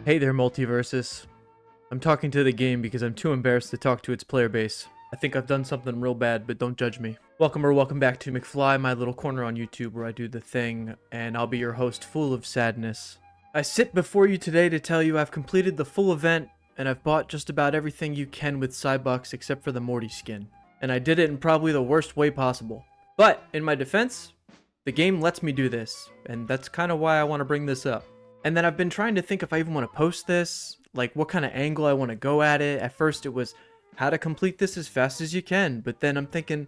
Hey there, Multiversus. I'm talking to the game because I'm too embarrassed to talk to its player base. I think I've done something real bad, but don't judge me. Welcome back to McFly, my little corner on YouTube where I do the thing, and I'll be your host full of sadness. I sit before you today to tell you I've completed the full event, and I've bought just about everything you can with Cybucks except for the Morty skin. And I did it in probably the worst way possible. But, in my defense, the game lets me do this, and that's kind of why I want to bring this up. And then I've been trying to think if I even want to post this, like what kind of angle I want to go at it. At first it was how to complete this as fast as you can, but then I'm thinking,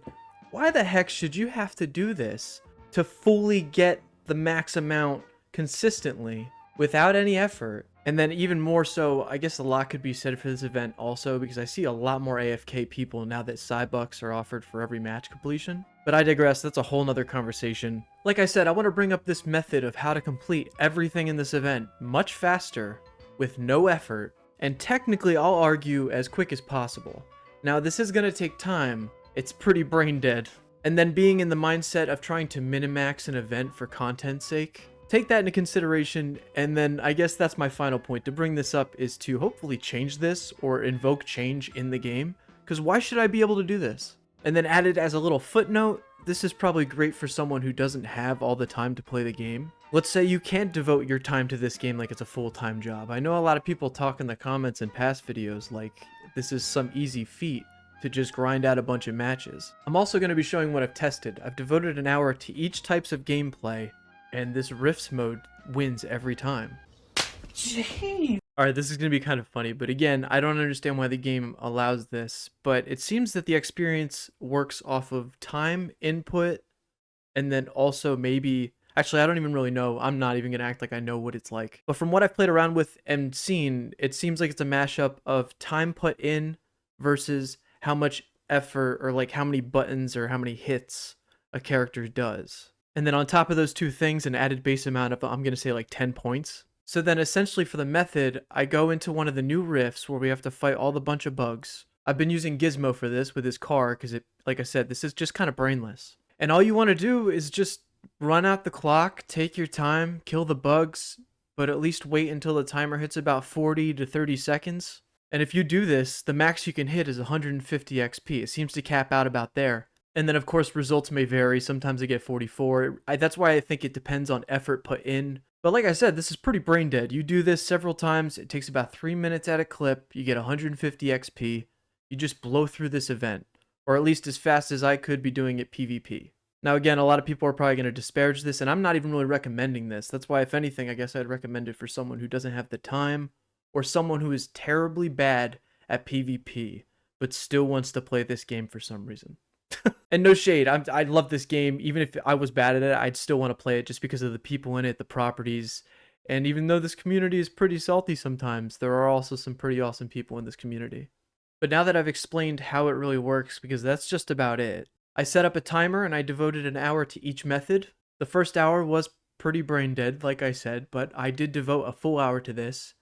why the heck should you have to do this to fully get the max amount consistently without any effort? And then even more so, I guess a lot could be said for this event also, because I see a lot more AFK people now that Cybucks are offered for every match completion. But I digress, that's a whole nother conversation. Like I said, I want to bring up this method of how to complete everything in this event much faster, with no effort, and technically I'll argue as quick as possible. Now this is going to take time, it's pretty brain dead. And then being in the mindset of trying to minimax an event for content's sake. Take that into consideration, and then I guess that's my final point to bring this up is to hopefully change this or invoke change in the game, because why should I be able to do this? And then added as a little footnote, this is probably great for someone who doesn't have all the time to play the game. Let's say you can't devote your time to this game like it's a full-time job. I know a lot of people talk in the comments in past videos like this is some easy feat to just grind out a bunch of matches. I'm also going to be showing what I've tested. I've devoted an hour to each types of gameplay, and this Rifts mode wins every time. Jeez. Alright, this is going to be kind of funny, but again, I don't understand why the game allows this, but it seems that the experience works off of time input, and then also maybe... Actually, I don't even really know. I'm not even going to act like I know what it's like. But from what I've played around with and seen, it seems like it's a mashup of time put in versus how much effort or like how many buttons or how many hits a character does. And then on top of those two things, an added base amount of, I'm going to say like 10 points. So then essentially for the method, I go into one of the new rifts where we have to fight all the bunch of bugs. I've been using Gizmo for this with his car because it, like I said, this is just kind of brainless. And all you want to do is just run out the clock, take your time, kill the bugs, but at least wait until the timer hits about 40 to 30 seconds. And if you do this, the max you can hit is 150 XP. It seems to cap out about there. And then of course results may vary. Sometimes I get 44. That's why I think it depends on effort put in. But like I said, this is pretty brain dead. You do this several times. It takes about 3 minutes at a clip. You get 150 XP. You just blow through this event. Or at least as fast as I could be doing it PvP. Now again, a lot of people are probably going to disparage this, and I'm not even really recommending this. That's why, if anything, I guess I'd recommend it for someone who doesn't have the time, or someone who is terribly bad at PvP, but still wants to play this game for some reason. And no shade, I love this game. Even if I was bad at it, I'd still want to play it just because of the people in it, the properties. And even though this community is pretty salty sometimes, there are also some pretty awesome people in this community. But now that I've explained how it really works, because that's just about it, I set up a timer and I devoted an hour to each method. The first hour was pretty brain dead, like I said, but I did devote a full hour to this.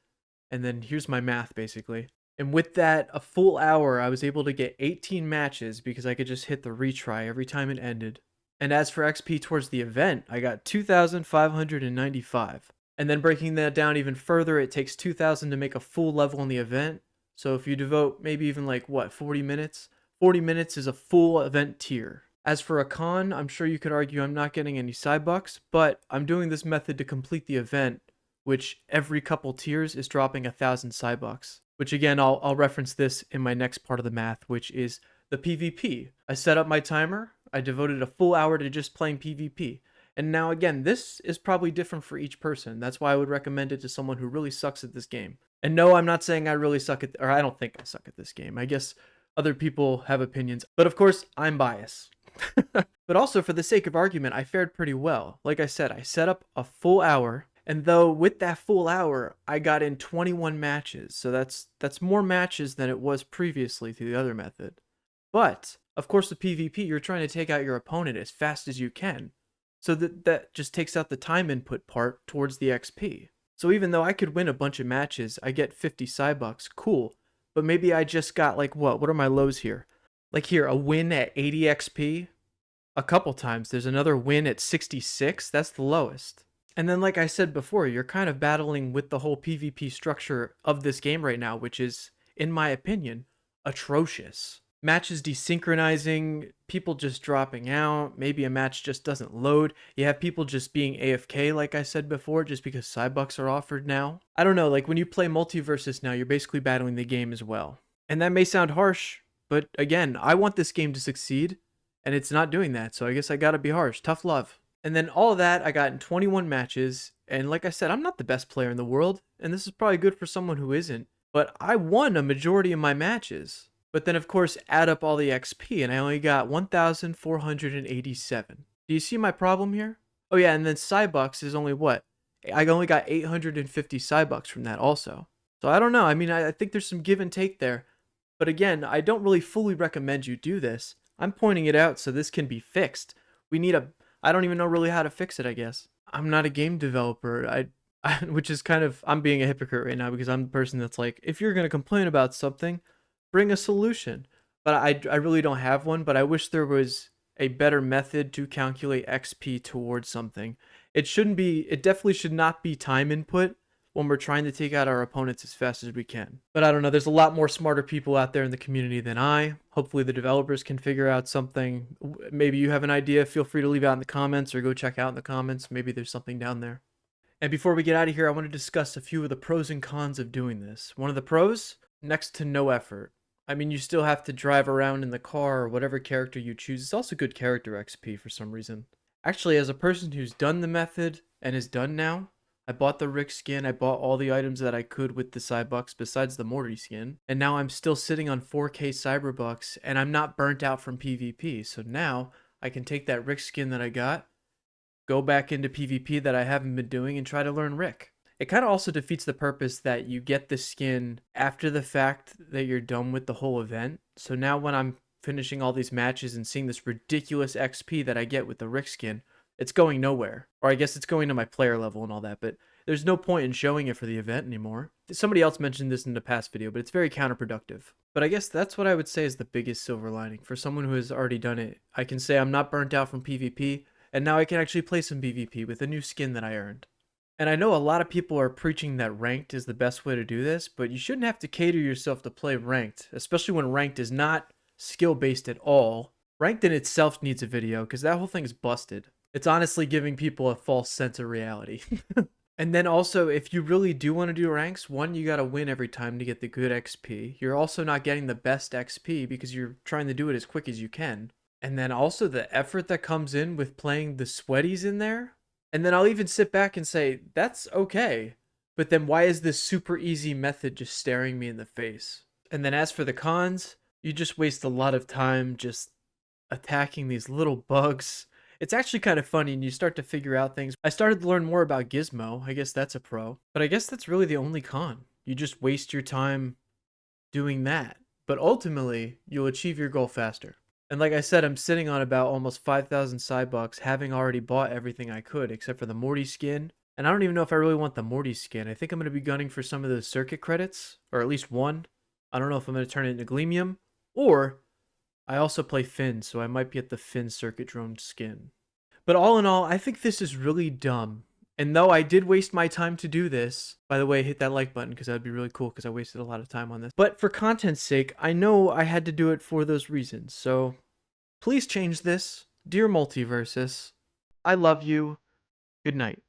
And then here's my math, basically. And with that, a full hour, I was able to get 18 matches because I could just hit the retry every time it ended. And as for XP towards the event, I got 2,595. And then breaking that down even further, it takes 2,000 to make a full level in the event. So if you devote maybe even like, what, 40 minutes? 40 minutes is a full event tier. As for a con, I'm sure you could argue I'm not getting any Cybucks, but I'm doing this method to complete the event, which every couple tiers is dropping 1,000 Cybucks. Which again, I'll reference this in my next part of the math, which is the PvP. I set up my timer, I devoted a full hour to just playing PvP. And now again, this is probably different for each person. That's why I would recommend it to someone who really sucks at this game. And no, I'm not saying I really suck at, or I don't think I suck at this game. I guess other people have opinions, but of course, I'm biased. But also, for the sake of argument, I fared pretty well. Like I said, I set up a full hour, and though with that full hour, I got in 21 matches, so that's more matches than it was previously to the other method. But, of course, the PvP, you're trying to take out your opponent as fast as you can, so that just takes out the time input part towards the XP. So even though I could win a bunch of matches, I get 50 Cybucks, cool. But maybe I just got like, what are my lows here? Like here, a win at 80 XP. A couple times. There's another win at 66. That's the lowest. And then, like I said before, you're kind of battling with the whole PvP structure of this game right now, which is, in my opinion, atrocious. Matches desynchronizing, people just dropping out, maybe a match just doesn't load. You have people just being AFK, like I said before, just because Cybucks are offered now. I don't know, like when you play Multiversus now, you're basically battling the game as well. And that may sound harsh, but again, I want this game to succeed, and it's not doing that, so I guess I gotta be harsh. Tough love. And then all of that I got in 21 matches, and like I said, I'm not the best player in the world, and this is probably good for someone who isn't, but I won a majority of my matches. But then, of course, add up all the XP, and I only got 1,487. Do you see my problem here? Oh yeah, and then Cybucks is only what? I only got 850 Cybucks from that also. So I don't know. I mean, I think there's some give and take there. But again, I don't really fully recommend you do this. I'm pointing it out so this can be fixed. We need a... I don't even know really how to fix it, I guess. I'm not a game developer. Which is kind of... I'm being a hypocrite right now because I'm the person that's like, if you're going to complain about something, bring a solution. But I really don't have one, but I wish there was a better method to calculate XP towards something. It definitely should not be time input when we're trying to take out our opponents as fast as we can. But I don't know, there's a lot more smarter people out there in the community than I. Hopefully the developers can figure out something. Maybe you have an idea, feel free to leave it out in the comments or go check out in the comments. Maybe there's something down there. And before we get out of here, I want to discuss a few of the pros and cons of doing this. One of the pros, next to no effort. I mean, you still have to drive around in the car or whatever character you choose. It's also good character XP for some reason. Actually, as a person who's done the method and is done now, I bought the Rick skin, I bought all the items that I could with the Cybucks besides the Morty skin, and now I'm still sitting on 4K Cyberbucks, and I'm not burnt out from PvP, so now I can take that Rick skin that I got, go back into PvP that I haven't been doing, and try to learn Rick. It kind of also defeats the purpose that you get the skin after the fact that you're done with the whole event. So now when I'm finishing all these matches and seeing this ridiculous XP that I get with the Rick skin, it's going nowhere. Or I guess it's going to my player level and all that, but there's no point in showing it for the event anymore. Somebody else mentioned this in the past video, but it's very counterproductive. But I guess that's what I would say is the biggest silver lining. For someone who has already done it, I can say I'm not burnt out from PvP, and now I can actually play some PvP with a new skin that I earned. And I know a lot of people are preaching that ranked is the best way to do this, but you shouldn't have to cater yourself to play ranked, especially when ranked is not skill-based at all. Ranked in itself needs a video, because that whole thing is busted. It's honestly giving people a false sense of reality. And then also, if you really do want to do ranks, one, you gotta win every time to get the good XP. You're also not getting the best XP because you're trying to do it as quick as you can. And then also the effort that comes in with playing the sweaties in there. And then I'll even sit back and say, that's okay. But then why is this super easy method just staring me in the face? And then as for the cons, you just waste a lot of time just attacking these little bugs. It's actually kind of funny and you start to figure out things. I started to learn more about Gizmo. I guess that's a pro. But I guess that's really the only con. You just waste your time doing that. But ultimately, you'll achieve your goal faster. And like I said, I'm sitting on about almost 5,000 Cybucks, having already bought everything I could, except for the Morty skin. And I don't even know if I really want the Morty skin. I think I'm going to be gunning for some of those circuit credits, or at least one. I don't know if I'm going to turn it into Gleamium, or I also play Finn, so I might get the Finn circuit drone skin. But all in all, I think this is really dumb. And though I did waste my time to do this, by the way, hit that like button because that would be really cool because I wasted a lot of time on this. But for content's sake, I know I had to do it for those reasons. So please change this. Dear Multiversus, I love you. Good night.